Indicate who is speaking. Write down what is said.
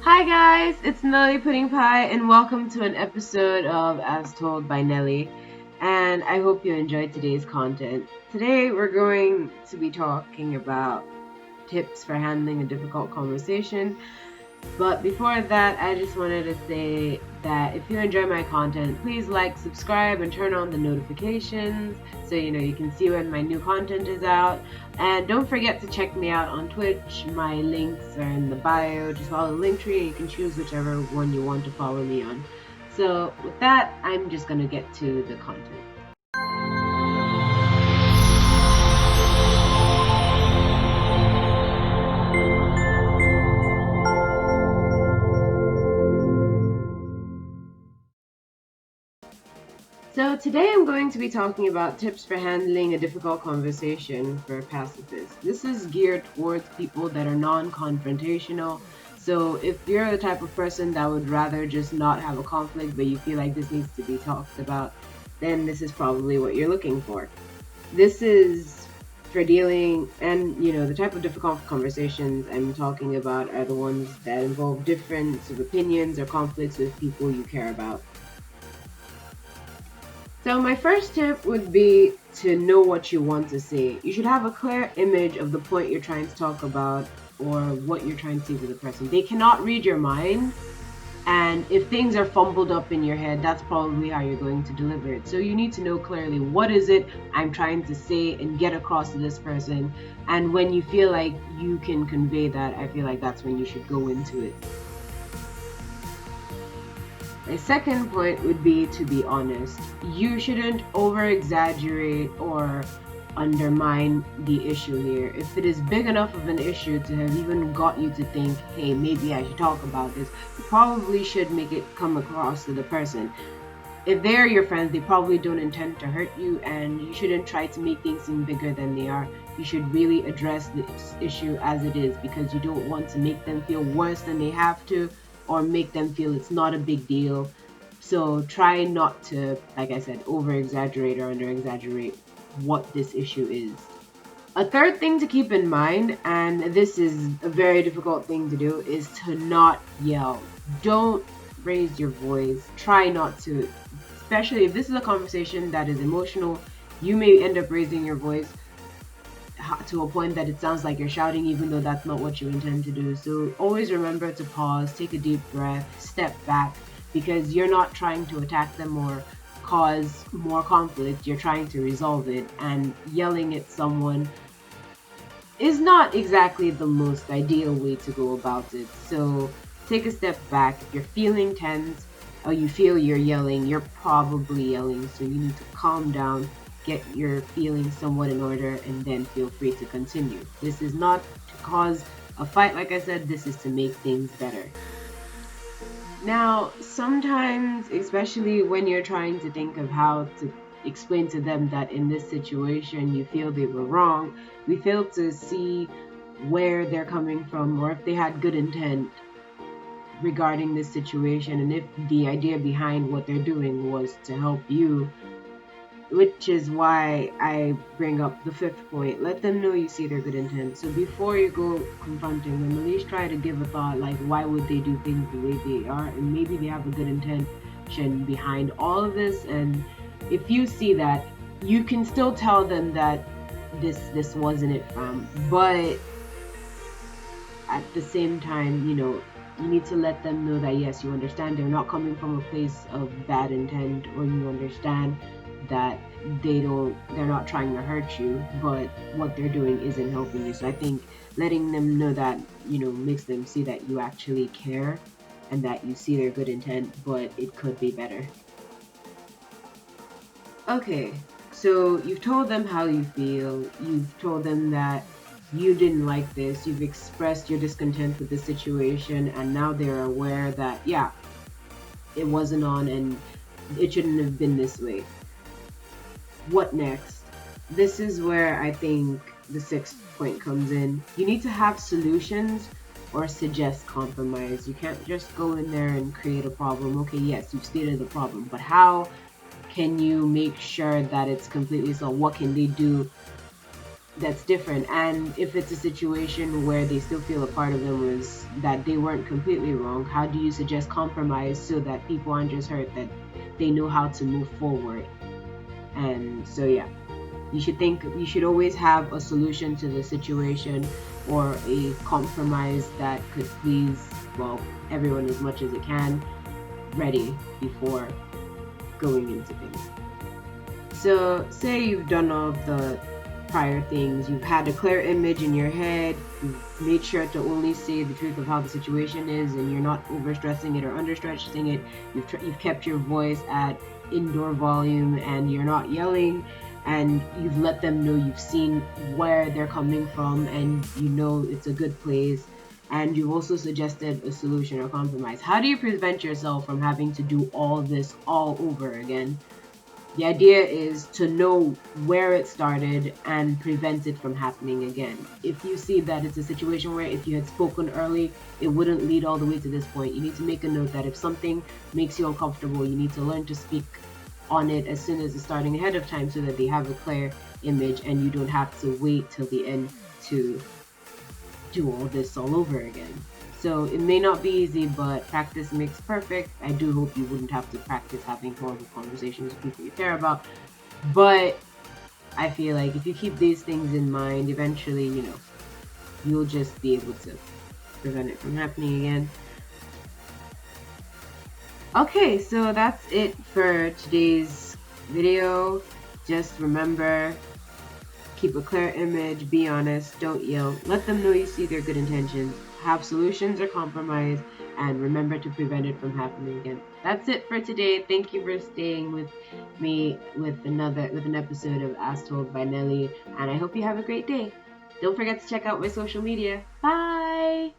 Speaker 1: Hi guys, it's Nellypuddingpie and welcome to an episode of As Told by Nelly. And I hope you enjoyed today's content. Today we're going to be talking about tips for handling a difficult conversation. But before that, I just wanted to say that if you enjoy my content, please like, subscribe, and turn on the notifications so you can see when my new content is out. And don't forget to check me out on Twitch. My links are in the bio. Just follow the link tree and you can choose whichever one you want to follow me on. So with that, I'm just going to get to the content. So today I'm going to be talking about tips for handling a difficult conversation for pacifists. This is geared towards people that are non-confrontational. So if you're the type of person that would rather just not have a conflict, but you feel like this needs to be talked about, then this is probably what you're looking for. This is for dealing, and the type of difficult conversations I'm talking about are the ones that involve difference of opinions or conflicts with people you care about. So my first tip would be to know what you want to say. You should have a clear image of the point you're trying to talk about or what you're trying to say to the person. They cannot read your mind, and if things are fumbled up in your head, that's probably how you're going to deliver it. So you need to know clearly, what is it I'm trying to say and get across to this person. And when you feel like you can convey that, I feel like that's when you should go into it. My second point would be to be honest. You shouldn't over-exaggerate or undermine the issue here. If it is big enough of an issue to have even got you to think, hey, maybe I should talk about this, you probably should make it come across to the person. If they're your friends, they probably don't intend to hurt you, and you shouldn't try to make things seem bigger than they are. You should really address this issue as it is, because you don't want to make them feel worse than they have to, or make them feel it's not a big deal. So try not to, like I said, over-exaggerate or under-exaggerate what this issue is. A third thing to keep in mind, and this is a very difficult thing to do, is to not yell. Don't raise your voice. Try not to. Especially if this is a conversation that is emotional, you may end up raising your voice to a point that it sounds like you're shouting, even though that's not what you intend to do. So always remember to pause, take a deep breath, step back, because you're not trying to attack them or cause more conflict. You're trying to resolve it, and yelling at someone is not exactly the most ideal way to go about it. So take a step back. If you're feeling tense or you feel you're yelling, you're probably yelling, so you need to calm down, get your feelings somewhat in order, and then feel free to continue. This is not to cause a fight, like I said, this is to make things better. Now, sometimes, especially when you're trying to think of how to explain to them that in this situation you feel they were wrong, we fail to see where they're coming from or if they had good intent regarding this situation, and if the idea behind what they're doing was to help you, which is why I bring up the fifth point. Let them know you see their good intent. So before you go confronting them, at least try to give a thought, like, why would they do things the way they are, and maybe they have a good intention behind all of this. And if you see that, you can still tell them that this wasn't it, but at the same time, you need to let them know that yes, you understand they're not coming from a place of bad intent, or you understand that they're not trying to hurt you, but what they're doing isn't helping you. So I think letting them know that, makes them see that you actually care and that you see their good intent, but it could be better. Okay, so you've told them how you feel, you've told them that you didn't like this, you've expressed your discontent with the situation, and now they're aware that, yeah, it wasn't on and it shouldn't have been this way. What next? This is where I think the sixth point comes in. You need to have solutions or suggest compromise. You can't just go in there and create a problem. Okay, yes, you've stated the problem, but how can you make sure that it's completely solved? What can they do that's different. And if it's a situation where they still feel a part of them was that they weren't completely wrong, how do you suggest compromise so that people aren't just hurt, that they know how to move forward? And so yeah, you should always have a solution to the situation, or a compromise that could please, well, everyone as much as it can, ready before going into things. So say you've done all of the prior things, you've had a clear image in your head, you've made sure to only say the truth of how the situation is, and you're not overstressing it or understressing it. You've kept your voice at indoor volume, and you're not yelling, and you've let them know you've seen where they're coming from, and you know it's a good place, and you've also suggested a solution or compromise. How do you prevent yourself from having to do all this all over again? The idea is to know where it started and prevent it from happening again. If you see that it's a situation where if you had spoken early, it wouldn't lead all the way to this point, you need to make a note that if something makes you uncomfortable, you need to learn to speak on it as soon as it's starting ahead of time, so that they have a clear image and you don't have to wait till the end to do all this all over again. So it may not be easy, but practice makes perfect. I do hope you wouldn't have to practice having horrible conversations with people you care about. But I feel like if you keep these things in mind, eventually, you'll just be able to prevent it from happening again. Okay, so that's it for today's video. Just remember, keep a clear image, be honest, don't yell, let them know you see their good intentions, have solutions or compromise, and remember to prevent it from happening again. That's it for today. Thank you for staying with me with an episode of As Told by Nelly, and I hope you have a great day. Don't forget to check out my social media. Bye!